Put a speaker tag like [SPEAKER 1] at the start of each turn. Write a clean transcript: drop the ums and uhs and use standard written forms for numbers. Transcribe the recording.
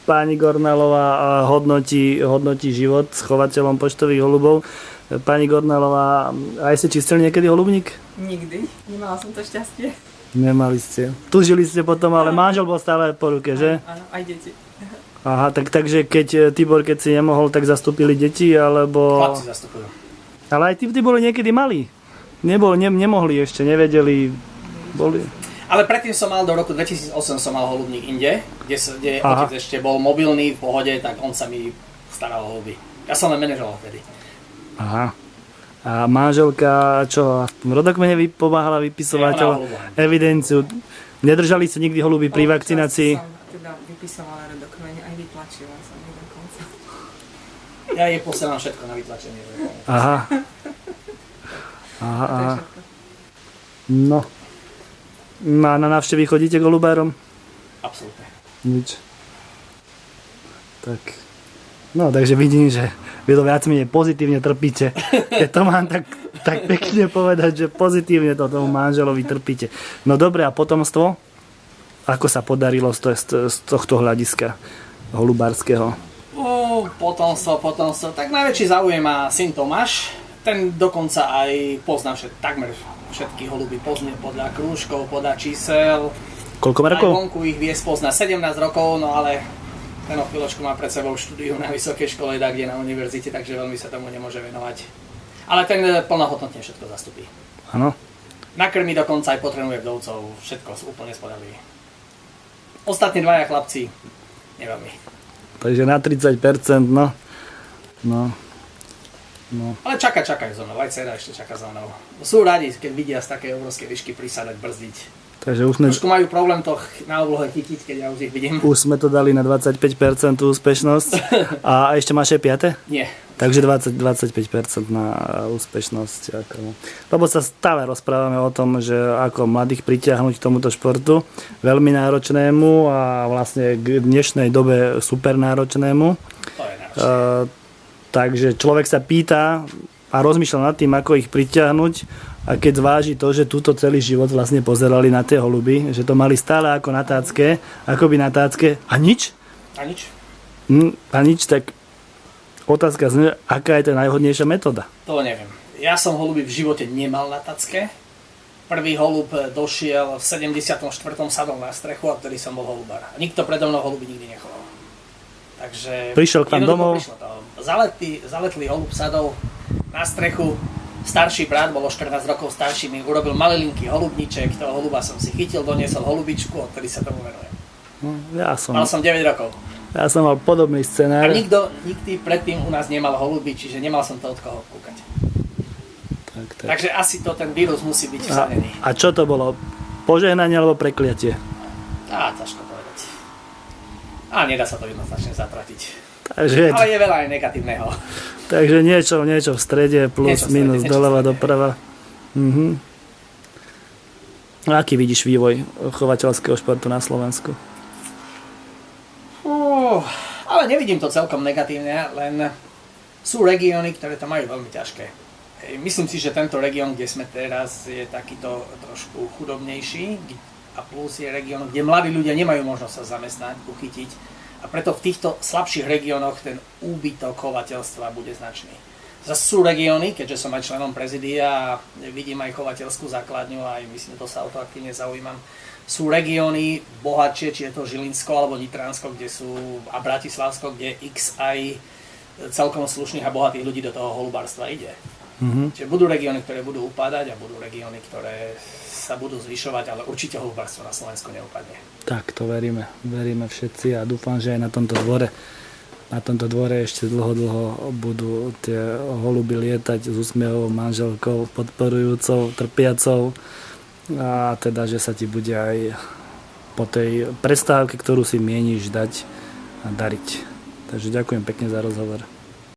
[SPEAKER 1] pani Gornalová hodnotí život s chovateľom poštových holubov. Pani Gornalová, aj ste čistili niekedy holubník?
[SPEAKER 2] Nikdy. Nemala som to šťastie.
[SPEAKER 1] Nemali ste. Tužili ste potom, ale manžel bol stále po ruke, že?
[SPEAKER 2] Áno, aj deti.
[SPEAKER 1] Aha, takže keď si nemohol, tak zastúpili deti, alebo...
[SPEAKER 3] Chlapci zastupujú.
[SPEAKER 1] Ale aj tí boli niekedy malí. Nemohli ešte, nevedeli. Boli...
[SPEAKER 3] Ale predtým som mal do roku 2008 som mal holubník inde, kde otec ešte bol mobilný, v pohode, tak on sa mi staral o holuby. Ja som len manažoval vtedy.
[SPEAKER 1] Aha. A manželka, čo, v rodokmene pomáhala vypisovať evidenciu. Nedržali ste nikdy holuby pri vakcinácii?
[SPEAKER 2] Som teda vypisovala rodokmene, aj vytlačila som ich dokonca.
[SPEAKER 3] Ja jej posielam všetko na vytlačenie.
[SPEAKER 1] Aha. No. A na návštevy chodíte k holubárom?
[SPEAKER 3] Absolútne.
[SPEAKER 1] Nič. Tak. No, takže vidím, že vy to viac menej pozitívne trpíte. Keď to mám tak pekne povedať, že pozitívne to tomu manželovi trpíte. No dobre, a potomstvo? Ako sa podarilo z tohto hľadiska holubárskeho?
[SPEAKER 3] Potomstvo. Tak najväčší záujem má syn Tomáš. Ten dokonca aj pozná takmer všetky holuby, poznie podľa krúžkov, podľa čísel.
[SPEAKER 1] Koľko má rokov?
[SPEAKER 3] Aj vonku ich vie spoznať 17 rokov, no ale ten o chvíľočku má pred sebou štúdiu na vysokej škole, kde na univerzite, takže veľmi sa tomu nemôže venovať. Ale ten plnohodnotne všetko zastupí.
[SPEAKER 1] Áno.
[SPEAKER 3] Nakrmi dokonca aj potrenuje vdovcov, všetko sú úplne spodali. Ostatní dvaja chlapci, neveľmi.
[SPEAKER 1] Takže na 30%, no.
[SPEAKER 3] Ale čakajú so mnou, aj dcera ešte čaká so mnou. Sú radi, keď vidia z také obrovské výšky prisadať, brzdiť.
[SPEAKER 1] Takže už sme...
[SPEAKER 3] Trošku majú problém to na oblohe chytiť, keď ja už ich vidím.
[SPEAKER 1] Už sme to dali na 25% úspešnosť. A ešte máš aj 5?
[SPEAKER 3] Nie.
[SPEAKER 1] Takže 25% na úspešnosť. Lebo sa stále rozprávame o tom, že ako mladých pritiahnuť k tomuto športu, veľmi náročnému a vlastne k dnešnej dobe super náročnému.
[SPEAKER 3] To je náročné.
[SPEAKER 1] Takže človek sa pýta a rozmýšľa nad tým, ako ich pritiahnuť, a keď zváži to, že túto celý život vlastne pozerali na tie holuby, že to mali stále ako na tácke, akoby na tácke a nič? A nič, tak otázka znie, aká je tá najvhodnejšia metóda?
[SPEAKER 3] To neviem. Ja som holuby v živote nemal na tácke. Prvý holub došiel v 74. sadol na strechu a vtedy som bol holubár. Nikto predo mnou holuby nikdy nechoval. Takže
[SPEAKER 1] prišiel k vám domov.
[SPEAKER 3] Zaletlý holub sadol na strechu. Starší brat, bolo 14 rokov starší, mi urobil malilinký holubníček. Toho holuba som si chytil, doniesol holubičku, odtedy sa tomu venujem. Mal som 9 rokov.
[SPEAKER 1] Ja som mal podobný scenár.
[SPEAKER 3] A nikdy predtým u nás nemal holuby, čiže nemal som to od koho kúkať. Tak. Takže asi to ten vírus musí byť vsadený.
[SPEAKER 1] A čo to bolo? Požehnanie alebo prekliatie?
[SPEAKER 3] Ťažko povedať. A nedá sa to jednoznačne zatratiť.
[SPEAKER 1] Takže,
[SPEAKER 3] ale je veľa aj negatívneho.
[SPEAKER 1] Takže niečo v strede, plus, minus, doľava, doprava. A aký vidíš vývoj chovateľského športu na Slovensku?
[SPEAKER 3] Ale nevidím to celkom negatívne, len sú regióny, ktoré to majú veľmi ťažké. Myslím si, že tento región, kde sme teraz, je takýto trošku chudobnejší a plus je región, kde mladí ľudia nemajú možnosť sa zamestnať, uchytiť a preto v týchto slabších regiónoch ten úbytok chovateľstva bude značný. Zase sú regióny, keďže som aj členom prezidia a vidím aj chovateľskú základňu a aj myslím, to sa o to aktívne zaujímam. Sú regióny bohatšie, či je to Žilinsko alebo Nitransko, kde sú, a Bratislavsko, kde x aj celkom slušných a bohatých ľudí do toho holubárstva ide. Čiže budú regióny, ktoré budú upádať a budú regióny, ktoré sa budú zvyšovať, ale určite holubárstvo na Slovensku neupadne. Tak to veríme všetci a dúfam, že aj na tomto dvore ešte dlho budú tie holuby lietať s úsmievom, manželkou, podporujúcou, trpiacou a teda, že sa ti bude aj po tej prestávke, ktorú si mieníš dať a dariť. Takže ďakujem pekne za rozhovor.